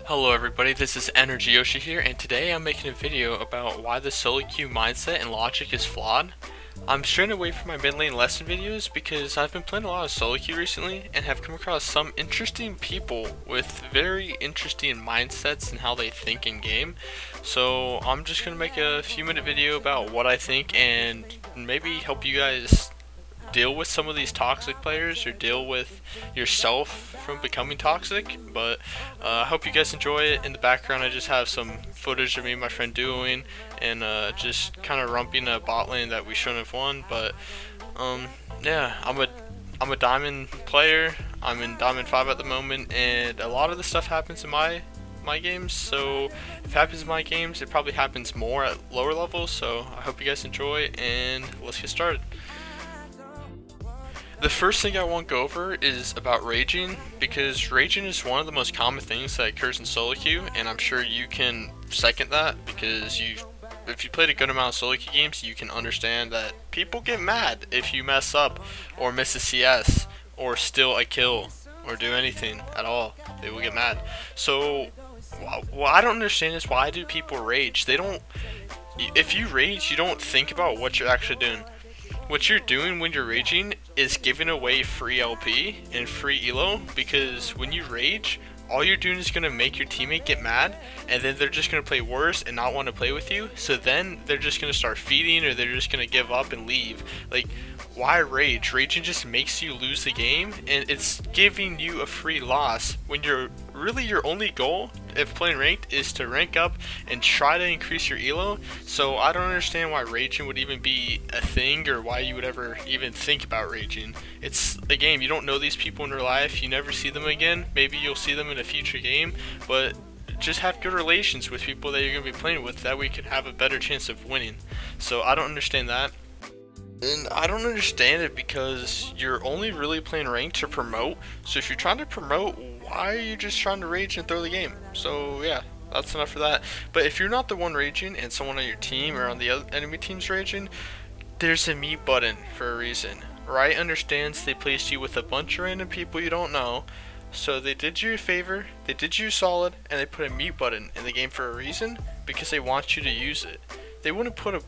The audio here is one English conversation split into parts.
Hello everybody, this is Energy Yoshi here, and today I'm making a video about why the solo queue mindset and logic is flawed. I'm straying away from my mid lane lesson videos because I've been playing a lot of solo queue recently and have come across some interesting people with very interesting mindsets and how they think in game. So I'm just going to make a few minute video about what I think and maybe help you guys deal with some of these toxic players or deal with yourself from becoming toxic. But I hope you guys enjoy it. In the background I just have some footage of me and my friend doing and just kind of rumping a bot lane that we shouldn't have won. But yeah, I'm a diamond player. I'm in diamond 5 at the moment, and a lot of the stuff happens in my games, so if it happens in my games it probably happens more at lower levels. So I hope you guys enjoy, and let's get started. The first thing I want to go over is about raging, because raging is one of the most common things that occurs in solo queue, and I'm sure you can second that because if you played a good amount of solo queue games, you can understand that people get mad if you mess up or miss a CS or steal a kill or do anything at all. They will get mad. So what I don't understand is, why do people rage? If you rage, you don't think about what you're actually doing. What you're doing when you're raging is giving away free LP and free elo, because when you rage, all you're doing is going to make your teammate get mad, and then they're just going to play worse and not want to play with you. So then they're just going to start feeding, or they're just going to give up and leave. Like, why rage? Raging just makes you lose the game, and it's giving you a free loss when your only goal if playing ranked is to rank up and try to increase your elo. So I don't understand why raging would even be a thing, or why you would ever even think about raging. It's a game. You don't know these people in real life. You never see them again. Maybe you'll see them in a future game, but just have good relations with people that you're going to be playing with. That way you can have a better chance of winning. So I don't understand that. And I don't understand it because you're only really playing ranked to promote. So if you're trying to promote, why are you just trying to rage and throw the game? So yeah, that's enough for that. But if you're not the one raging and someone on your team or on the other enemy team's raging, there's a mute button for a reason. Riot understands they placed you with a bunch of random people you don't know. So they did you a favor, they did you solid, and they put a mute button in the game for a reason, because they want you to use it. They wouldn't put a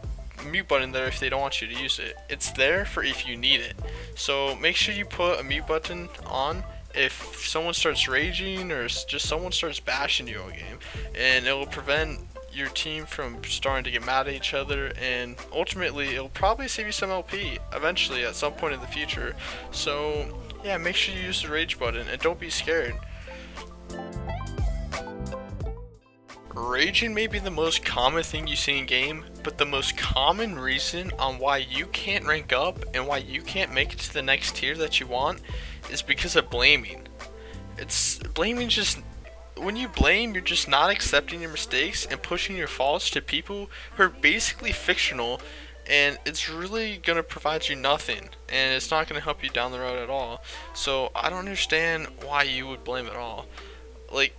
mute button there if they don't want you to use it. It's there for if you need it. So make sure you put a mute button on if someone starts raging or just someone starts bashing you all game, and it will prevent your team from starting to get mad at each other, and ultimately it'll probably save you some LP eventually at some point in the future. So yeah, make sure you use the rage button and don't be scared. Raging may be the most common thing you see in game, but the most common reason on why you can't rank up and why you can't make it to the next tier that you want is because of blaming. When you blame, you're just not accepting your mistakes and pushing your faults to people who are basically fictional, and it's really going to provide you nothing, and it's not going to help you down the road at all. So I don't understand why you would blame at all. Like,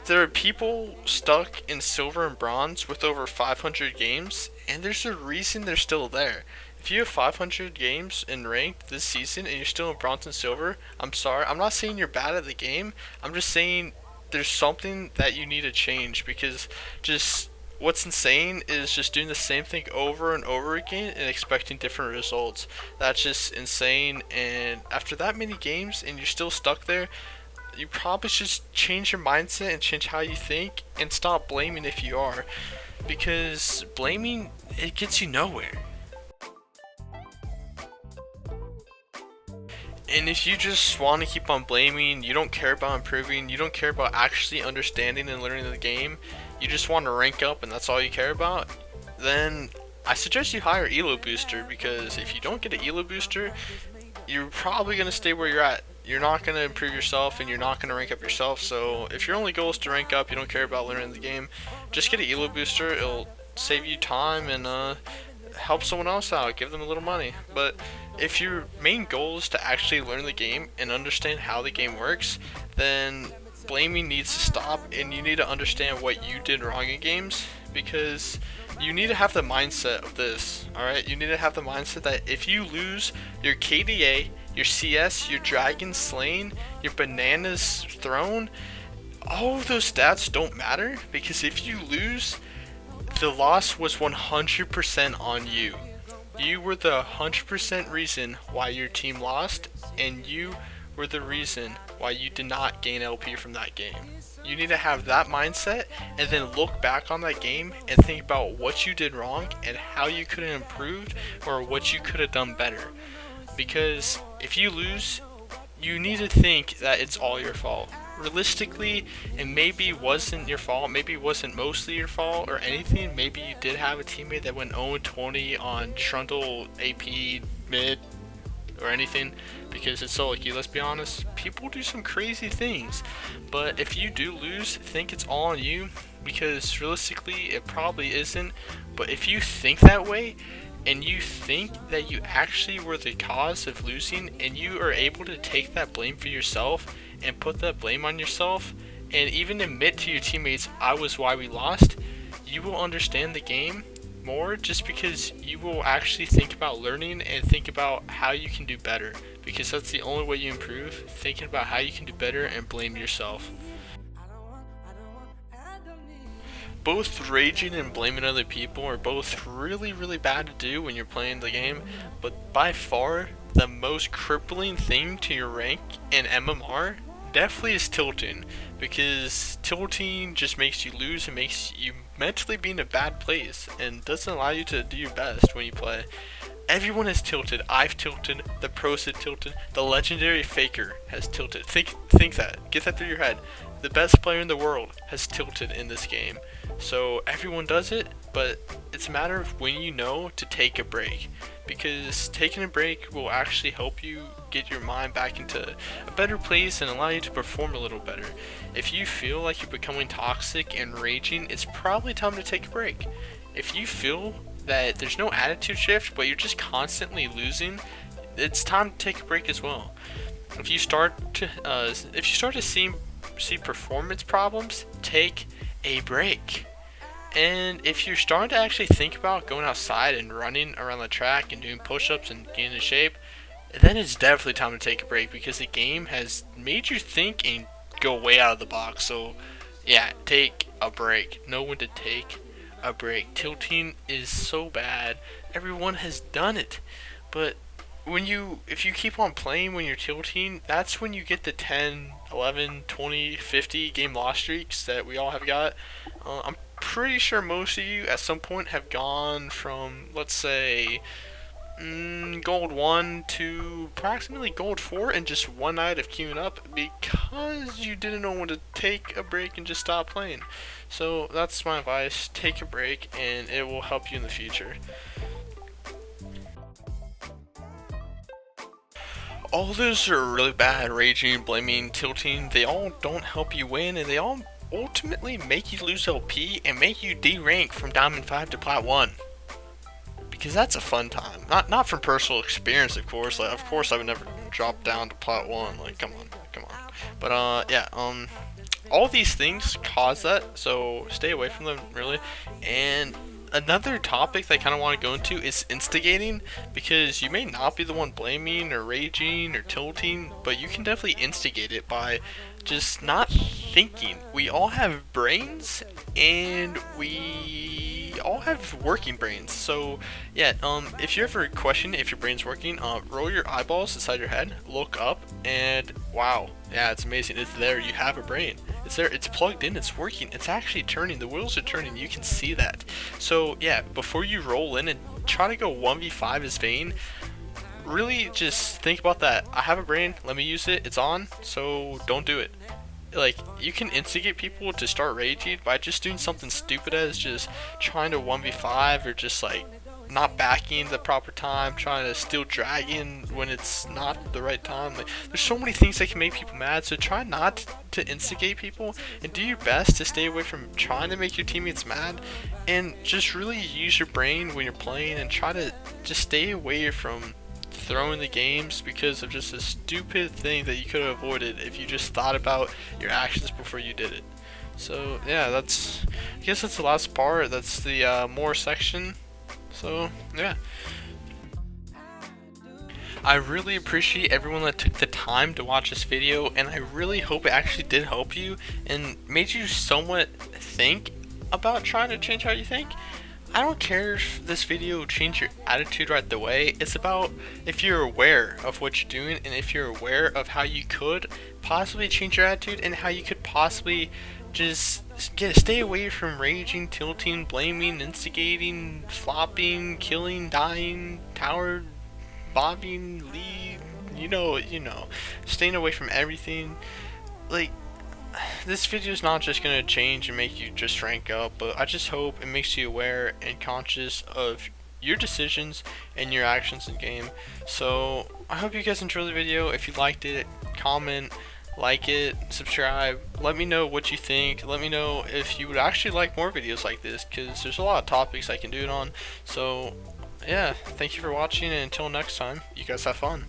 there are people stuck in silver and bronze with over 500 games, and there's a reason they're still there. If you have 500 games in ranked this season and you're still in bronze and silver, I'm sorry. I'm not saying you're bad at the game. I'm just saying there's something that you need to change, because just what's insane is just doing the same thing over and over again and expecting different results. That's just insane, and after that many games and you're still stuck there, you probably should change your mindset and change how you think and stop blaming if you are, because blaming, it gets you nowhere. And if you just want to keep on blaming, you don't care about improving, you don't care about actually understanding and learning the game, you just want to rank up and that's all you care about, then I suggest you hire Elo Booster, because if you don't get an Elo Booster, you're probably going to stay where you're at. You're not going to improve yourself and you're not going to rank up yourself. So if your only goal is to rank up, you don't care about learning the game, just get an Elo Booster. It'll save you time, and help someone else out, give them a little money. But if your main goal is to actually learn the game and understand how the game works, then blaming needs to stop, and you need to understand what you did wrong in games, because you need to have the mindset of this. Alright, you need to have the mindset that if you lose your KDA, your CS, your dragon slain, your bananas thrown, all of those stats don't matter, because if you lose, the loss was 100% on you. You were the 100% reason why your team lost, and you were the reason why you did not gain LP from that game. You need to have that mindset and then look back on that game and think about what you did wrong and how you could have improved or what you could have done better. Because if you lose, you need to think that it's all your fault. Realistically, it maybe wasn't your fault, maybe it wasn't mostly your fault or anything. Maybe you did have a teammate that went 0-20 on Trundle, AP, mid, or anything, because it's solo queue. Let's be honest, people do some crazy things. But if you do lose, think it's all on you, because realistically it probably isn't. But if you think that way, and you think that you actually were the cause of losing, and you are able to take that blame for yourself and put that blame on yourself, and even admit to your teammates, I was why we lost, you will understand the game more, just because you will actually think about learning and think about how you can do better, because that's the only way you improve, thinking about how you can do better and blame yourself. Both raging and blaming other people are both really bad to do when you're playing the game, but by far the most crippling thing to your rank in MMR definitely is tilting, because tilting just makes you lose and makes you mentally be in a bad place and doesn't allow you to do your best when you play. Everyone has tilted. I've tilted. The pros have tilted. The legendary faker has tilted. Think that. Get that through your head. The best player in the world has tilted in this game. So everyone does it, but it's a matter of when you know to take a break, because taking a break will actually help you get your mind back into a better place and allow you to perform a little better. If you feel like you're becoming toxic and raging, it's probably time to take a break. If you feel that there's no attitude shift, but you're just constantly losing, it's time to take a break as well. If you start to see performance problems, take a break. And if you're starting to actually think about going outside and running around the track and doing push-ups and getting in shape, then it's definitely time to take a break, because the game has made you think and go way out of the box. So yeah, take a break. Know when to take a break. Tilting is so bad. Everyone has done it. But if you keep on playing when you're tilting, that's when you get the 10, 11, 20, 50 game loss streaks that we all have got. I'm pretty sure most of you at some point have gone from, let's say, gold 1 to approximately gold 4 in just one night of queuing up, because you didn't know when to take a break and just stop playing. So that's my advice. Take a break and it will help you in the future. All those are really bad. Raging, blaming, tilting, they all don't help you win, and they all ultimately make you lose LP and make you D-rank from Diamond 5 to Plat 1. Because that's a fun time. Not from personal experience, of course. Like, of course I would never drop down to Plat 1. Like, come on. But, yeah, all these things cause that, so stay away from them, really. And another topic that I kind of want to go into is instigating, because you may not be the one blaming or raging or tilting, but you can definitely instigate it by just not thinking. We all have brains, and we all have working brains. So yeah, if you ever question if your brain's working, roll your eyeballs inside your head, look up, and wow, yeah, it's amazing. It's there. You have a brain. It's there. It's plugged in. It's working. It's actually turning. The wheels are turning. You can see that. So yeah, before you roll in and try to go 1v5 as Vayne, really just think about that. I have a brain. Let me use it. It's on. So don't do it. Like, you can instigate people to start raging by just doing something stupid as just trying to 1v5 or just like not backing the proper time, trying to steal dragon when it's not the right time. Like, there's so many things that can make people mad, so try not to instigate people and do your best to stay away from trying to make your teammates mad, and just really use your brain when you're playing and try to just stay away from throwing the games because of just a stupid thing that you could have avoided if you just thought about your actions before you did it. So yeah, I guess that's the last part. That's the more section. So yeah, I really appreciate everyone that took the time to watch this video, and I really hope it actually did help you and made you somewhat think about trying to change how you think. I don't care if this will change your attitude right away. It's about if you're aware of what you're doing and if you're aware of how you could possibly change your attitude and how you could possibly just stay away from raging, tilting, blaming, instigating, flopping, killing, dying, tower bobbing, lead, staying away from everything. Like, this video is not just going to change and make you just rank up, but I just hope it makes you aware and conscious of your decisions and your actions in game. So I hope you guys enjoyed the video. If you liked it, comment, like it, subscribe, let me know what you think. Let me know if you would actually like more videos like this, because there's a lot of topics I can do it on. So yeah, thank you for watching, and until next time, you guys have fun.